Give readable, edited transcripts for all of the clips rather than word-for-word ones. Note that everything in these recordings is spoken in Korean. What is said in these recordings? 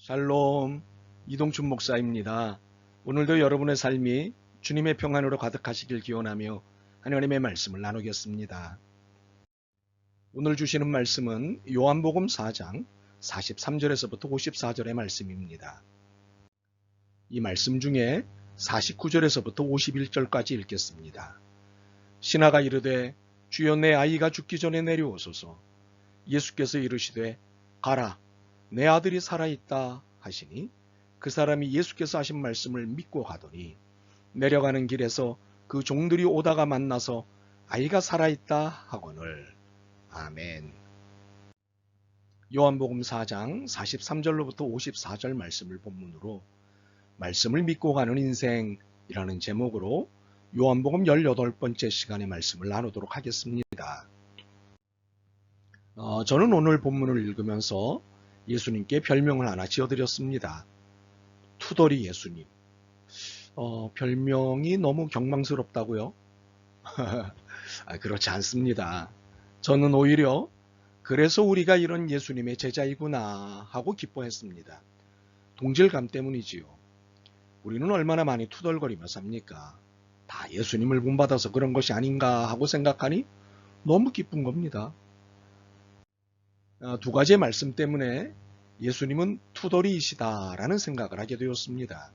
샬롬, 이동춘 목사입니다. 오늘도 여러분의 삶이 주님의 평안으로 가득하시길 기원하며 하나님의 말씀을 나누겠습니다. 오늘 주시는 말씀은 요한복음 4장 43절에서부터 54절의 말씀입니다. 이 말씀 중에 49절에서부터 51절까지 읽겠습니다. 신하가 이르되 주여 내 아이가 죽기 전에 내려오소서. 예수께서 이르시되 가라 내 아들이 살아있다 하시니 그 사람이 예수께서 하신 말씀을 믿고 가더니 내려가는 길에서 그 종들이 오다가 만나서 아이가 살아있다 하거늘. 아멘. 요한복음 4장 43절로부터 54절 말씀을 본문으로 말씀을 믿고 가는 인생이라는 제목으로 요한복음 18번째 시간의 말씀을 나누도록 하겠습니다. 저는 오늘 본문을 읽으면서 예수님께 별명을 하나 지어드렸습니다. 투덜이 예수님. 별명이 너무 경망스럽다고요? 그렇지 않습니다. 저는 오히려 그래서 우리가 이런 예수님의 제자이구나 하고 기뻐했습니다. 동질감 때문이지요. 우리는 얼마나 많이 투덜거리며 삽니까? 다 예수님을 본받아서 그런 것이 아닌가 하고 생각하니 너무 기쁜 겁니다. 두 가지의 말씀 때문에 예수님은 투덜이이시다라는 생각을 하게 되었습니다.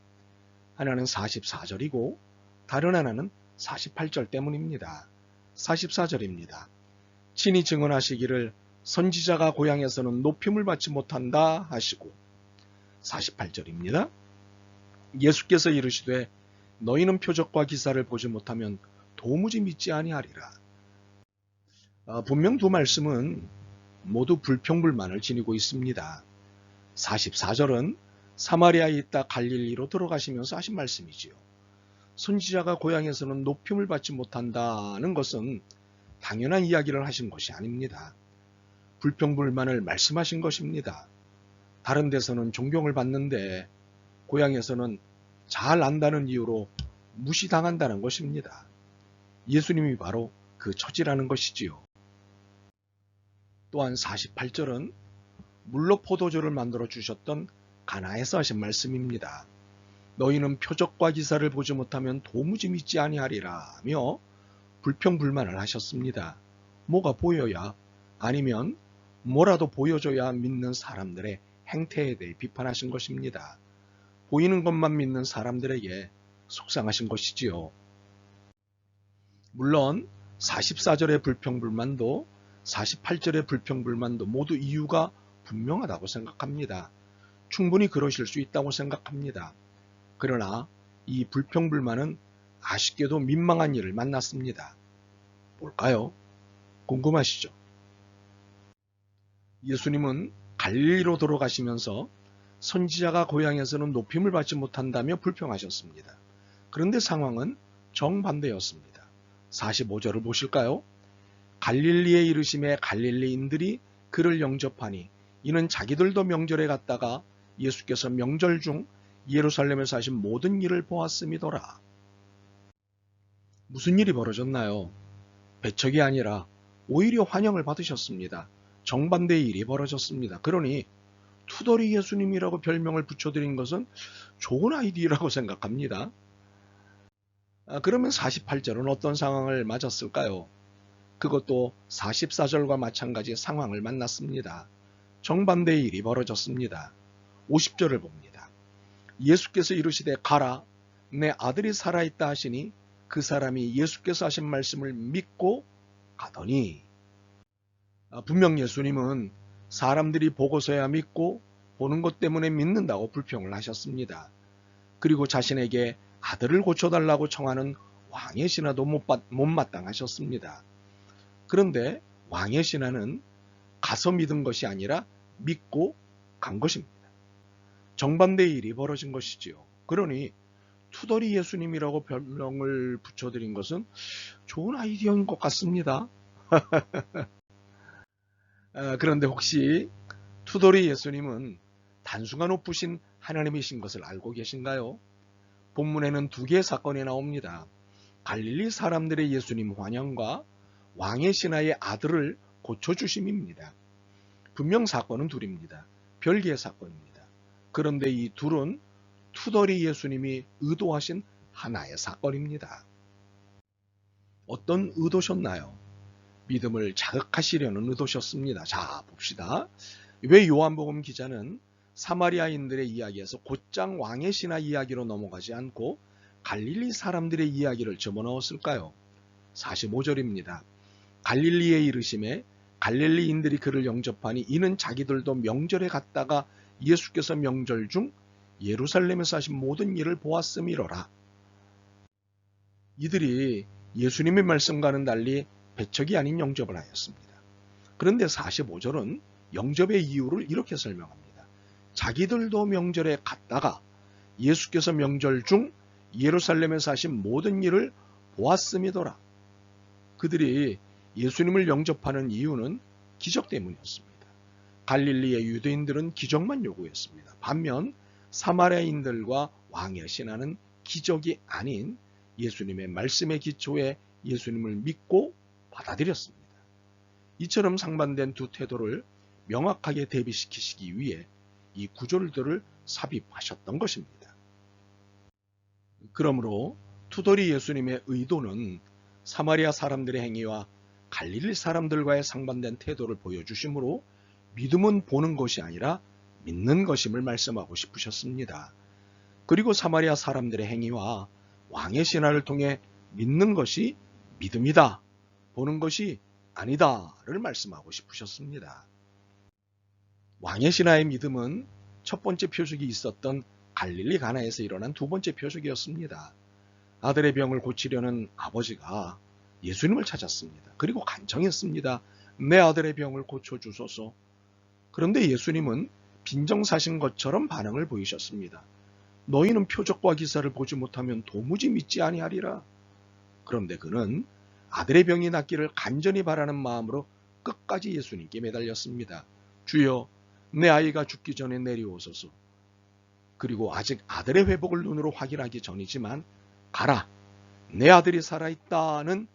하나는 44절이고 다른 하나는 48절 때문입니다. 44절입니다. 친히 증언하시기를 선지자가 고향에서는 높임을 받지 못한다 하시고 48절입니다. 예수께서 이르시되 너희는 표적과 기사를 보지 못하면 도무지 믿지 아니하리라. 분명 두 말씀은 모두 불평불만을 지니고 있습니다. 44절은 사마리아에 있다 갈릴리로 들어가시면서 하신 말씀이지요. 선지자가 고향에서는 높임을 받지 못한다는 것은 당연한 이야기를 하신 것이 아닙니다. 불평불만을 말씀하신 것입니다. 다른 데서는 존경을 받는데 고향에서는 잘 안다는 이유로 무시당한다는 것입니다. 예수님이 바로 그 처지라는 것이지요. 또한 48절은 물로 포도주를 만들어 주셨던 가나에서 하신 말씀입니다. 너희는 표적과 기사를 보지 못하면 도무지 믿지 아니하리라며 불평불만을 하셨습니다. 뭐가 보여야 아니면 뭐라도 보여줘야 믿는 사람들의 행태에 대해 비판하신 것입니다. 보이는 것만 믿는 사람들에게 속상하신 것이지요. 물론 44절의 불평불만도 48절의 불평불만도 모두 이유가 분명하다고 생각합니다. 충분히 그러실 수 있다고 생각합니다. 그러나 이 불평불만은 아쉽게도 민망한 일을 만났습니다. 뭘까요? 궁금하시죠? 예수님은 갈릴리로 들어가시면서 선지자가 고향에서는 높임을 받지 못한다며 불평하셨습니다. 그런데 상황은 정반대였습니다. 45절을 보실까요? 갈릴리에 이르심에 갈릴리인들이 그를 영접하니 이는 자기들도 명절에 갔다가 예수께서 명절 중 예루살렘에서 하신 모든 일을 보았음이더라. 무슨 일이 벌어졌나요? 배척이 아니라 오히려 환영을 받으셨습니다. 정반대의 일이 벌어졌습니다. 그러니 투덜이 예수님이라고 별명을 붙여드린 것은 좋은 아이디어라고 생각합니다. 그러면 48절은 어떤 상황을 맞았을까요? 그것도 44절과 마찬가지 상황을 만났습니다. 정반대의 일이 벌어졌습니다. 50절을 봅니다. 예수께서 이르시되 가라 내 아들이 살아있다 하시니 그 사람이 예수께서 하신 말씀을 믿고 가더니 분명 예수님은 사람들이 보고서야 믿고 보는 것 때문에 믿는다고 불평을 하셨습니다. 그리고 자신에게 아들을 고쳐달라고 청하는 왕의 신하도 못마땅하셨습니다. 그런데 왕의 신하는 가서 믿은 것이 아니라 믿고 간 것입니다. 정반대의 일이 벌어진 것이지요. 그러니 투덜이 예수님이라고 별명을 붙여드린 것은 좋은 아이디어인 것 같습니다. 그런데 혹시 투덜이 예수님은 단수가 높으신 하나님이신 것을 알고 계신가요? 본문에는 두 개의 사건이 나옵니다. 갈릴리 사람들의 예수님 환영과 왕의 신하의 아들을 고쳐주심입니다. 분명 사건은 둘입니다. 별개의 사건입니다. 그런데 이 둘은 투덜이 예수님이 의도하신 하나의 사건입니다. 어떤 의도셨나요? 믿음을 자극하시려는 의도셨습니다. 자, 봅시다. 왜 요한복음 기자는 사마리아인들의 이야기에서 곧장 왕의 신화 이야기로 넘어가지 않고 갈릴리 사람들의 이야기를 집어넣었을까요? 45절입니다. 갈릴리에 이르심에 갈릴리인들이 그를 영접하니 이는 자기들도 명절에 갔다가 예수께서 명절 중 예루살렘에서 하신 모든 일을 보았음이로라. 이들이 예수님의 말씀과는 달리 배척이 아닌 영접을 하였습니다. 그런데 45절은 영접의 이유를 이렇게 설명합니다. 자기들도 명절에 갔다가 예수께서 명절 중 예루살렘에서 하신 모든 일을 보았음이더라. 그들이 예수님을 영접하는 이유는 기적 때문이었습니다. 갈릴리의 유대인들은 기적만 요구했습니다. 반면 사마리아인들과 왕의 신하는 기적이 아닌 예수님의 말씀의 기초에 예수님을 믿고 받아들였습니다. 이처럼 상반된 두 태도를 명확하게 대비시키시기 위해 이 구절들을 삽입하셨던 것입니다. 그러므로 투덜이 예수님의 의도는 사마리아 사람들의 행위와 갈릴리 사람들과의 상반된 태도를 보여주심으로 믿음은 보는 것이 아니라 믿는 것임을 말씀하고 싶으셨습니다. 그리고 사마리아 사람들의 행위와 왕의 신화를 통해 믿는 것이 믿음이다, 보는 것이 아니다를 말씀하고 싶으셨습니다. 왕의 신하의 믿음은 첫 번째 표적이 있었던 갈릴리 가나에서 일어난 두 번째 표적이었습니다. 아들의 병을 고치려는 아버지가 예수님을 찾았습니다. 그리고 간청했습니다. 내 아들의 병을 고쳐주소서. 그런데 예수님은 빈정사신 것처럼 반응을 보이셨습니다. 너희는 표적과 기사를 보지 못하면 도무지 믿지 아니하리라. 그런데 그는 아들의 병이 낫기를 간절히 바라는 마음으로 끝까지 예수님께 매달렸습니다. 주여, 내 아이가 죽기 전에 내려오소서. 그리고 아직 아들의 회복을 눈으로 확인하기 전이지만 가라, 내 아들이 살아있다는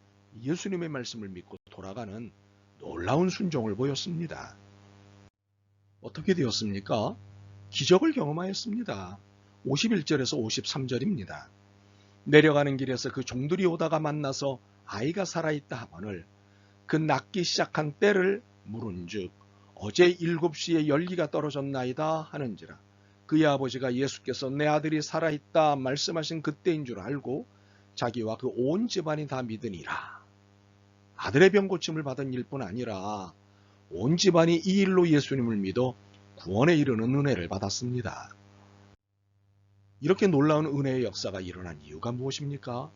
예수님의 말씀을 믿고 돌아가는 놀라운 순종을 보였습니다. 어떻게 되었습니까? 기적을 경험하였습니다. 51절에서 53절입니다. 내려가는 길에서 그 종들이 오다가 만나서 아이가 살아있다 하거늘 그 낫기 시작한 때를 물은즉 어제 7시에 열기가 떨어졌나이다 하는지라. 그의 아버지가 예수께서 내 아들이 살아있다 말씀하신 그때인 줄 알고 자기와 그 온 집안이 다 믿으니라. 아들의 병 고침을 받은 일뿐 아니라 온 집안이 이 일로 예수님을 믿어 구원에 이르는 은혜를 받았습니다. 이렇게 놀라운 은혜의 역사가 일어난 이유가 무엇입니까?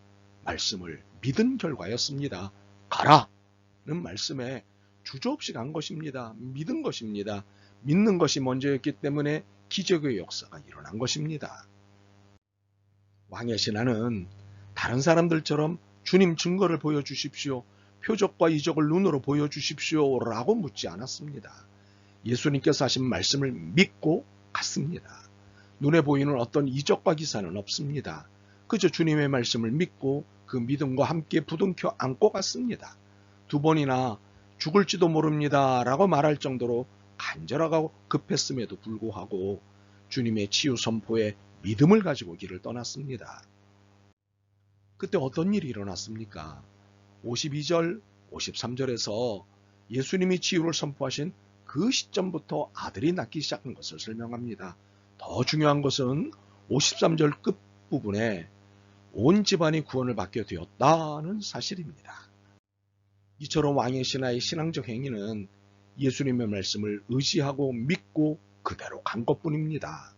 말씀을 믿은 결과였습니다. 가라는 말씀에 주저없이 간 것입니다. 믿은 것입니다. 믿는 것이 먼저였기 때문에 기적의 역사가 일어난 것입니다. 왕의 신하는 다른 사람들처럼 주님 증거를 보여주십시오, 표적과 이적을 눈으로 보여주십시오 라고 묻지 않았습니다. 예수님께서 하신 말씀을 믿고 갔습니다. 눈에 보이는 어떤 이적과 기사는 없습니다. 그저 주님의 말씀을 믿고 그 믿음과 함께 부둥켜 안고 갔습니다. 2번이나 죽을지도 모릅니다 라고 말할 정도로 간절하고 급했음에도 불구하고 주님의 치유 선포에 믿음을 가지고 길을 떠났습니다. 그때 어떤 일이 일어났습니까? 52절, 53절에서 예수님이 치유를 선포하신 그 시점부터 아들이 낫기 시작한 것을 설명합니다. 더 중요한 것은 53절 끝부분에 온 집안이 구원을 받게 되었다는 사실입니다. 이처럼 왕의 신하의 신앙적 행위는 예수님의 말씀을 의지하고 믿고 그대로 간 것뿐입니다.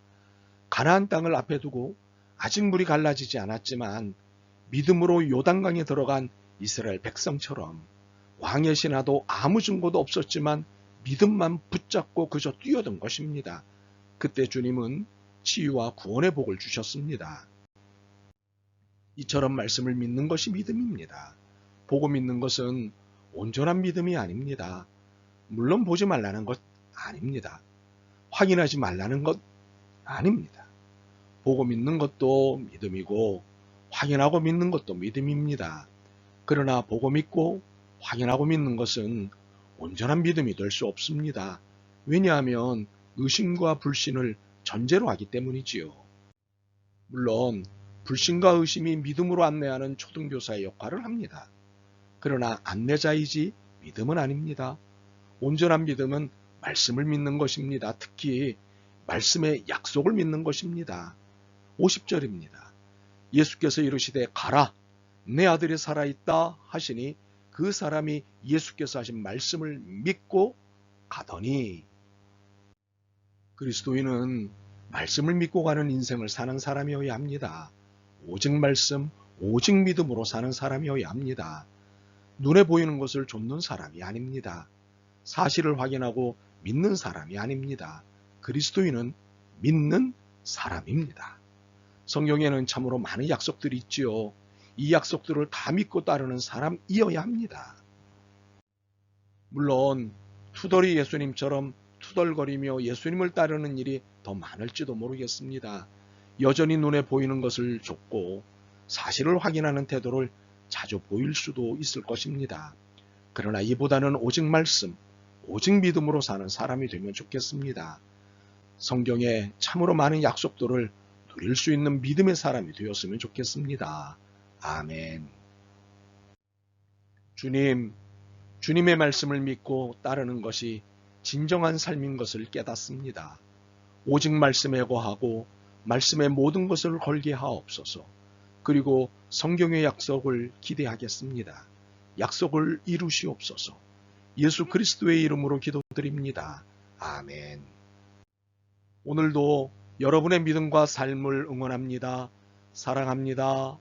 가나안 땅을 앞에 두고 아직 물이 갈라지지 않았지만 믿음으로 요단강에 들어간 이스라엘 백성처럼 왕의 신하도 아무 증거도 없었지만 믿음만 붙잡고 그저 뛰어든 것입니다. 그때 주님은 치유와 구원의 복을 주셨습니다. 이처럼 말씀을 믿는 것이 믿음입니다. 보고 믿는 것은 온전한 믿음이 아닙니다. 물론 보지 말라는 것 아닙니다. 확인하지 말라는 것 아닙니다. 보고 믿는 것도 믿음이고 확인하고 믿는 것도 믿음입니다. 그러나 보고 믿고 확인하고 믿는 것은 온전한 믿음이 될 수 없습니다. 왜냐하면 의심과 불신을 전제로 하기 때문이지요. 물론 불신과 의심이 믿음으로 안내하는 초등교사의 역할을 합니다. 그러나 안내자이지 믿음은 아닙니다. 온전한 믿음은 말씀을 믿는 것입니다. 특히 말씀의 약속을 믿는 것입니다. 50절입니다. 예수께서 이르시되 가라 내 아들이 살아있다 하시니 그 사람이 예수께서 하신 말씀을 믿고 가더니. 그리스도인은 말씀을 믿고 가는 인생을 사는 사람이어야 합니다. 오직 말씀, 오직 믿음으로 사는 사람이어야 합니다. 눈에 보이는 것을 좇는 사람이 아닙니다. 사실을 확인하고 믿는 사람이 아닙니다. 그리스도인은 믿는 사람입니다. 성경에는 참으로 많은 약속들이 있지요. 이 약속들을 다 믿고 따르는 사람이어야 합니다. 물론 투덜이 예수님처럼 투덜거리며 예수님을 따르는 일이 더 많을지도 모르겠습니다. 여전히 눈에 보이는 것을 좇고 사실을 확인하는 태도를 자주 보일 수도 있을 것입니다. 그러나 이보다는 오직 말씀, 오직 믿음으로 사는 사람이 되면 좋겠습니다. 성경에 참으로 많은 약속들을 누릴 수 있는 믿음의 사람이 되었으면 좋겠습니다. 아멘. 주님의 말씀을 믿고 따르는 것이 진정한 삶인 것을 깨닫습니다. 오직 말씀에 거하고 말씀의 모든 것을 걸게 하옵소서. 그리고 성경의 약속을 기대하겠습니다. 약속을 이루시옵소서. 예수 그리스도의 이름으로 기도드립니다. 아멘. 오늘도 여러분의 믿음과 삶을 응원합니다. 사랑합니다.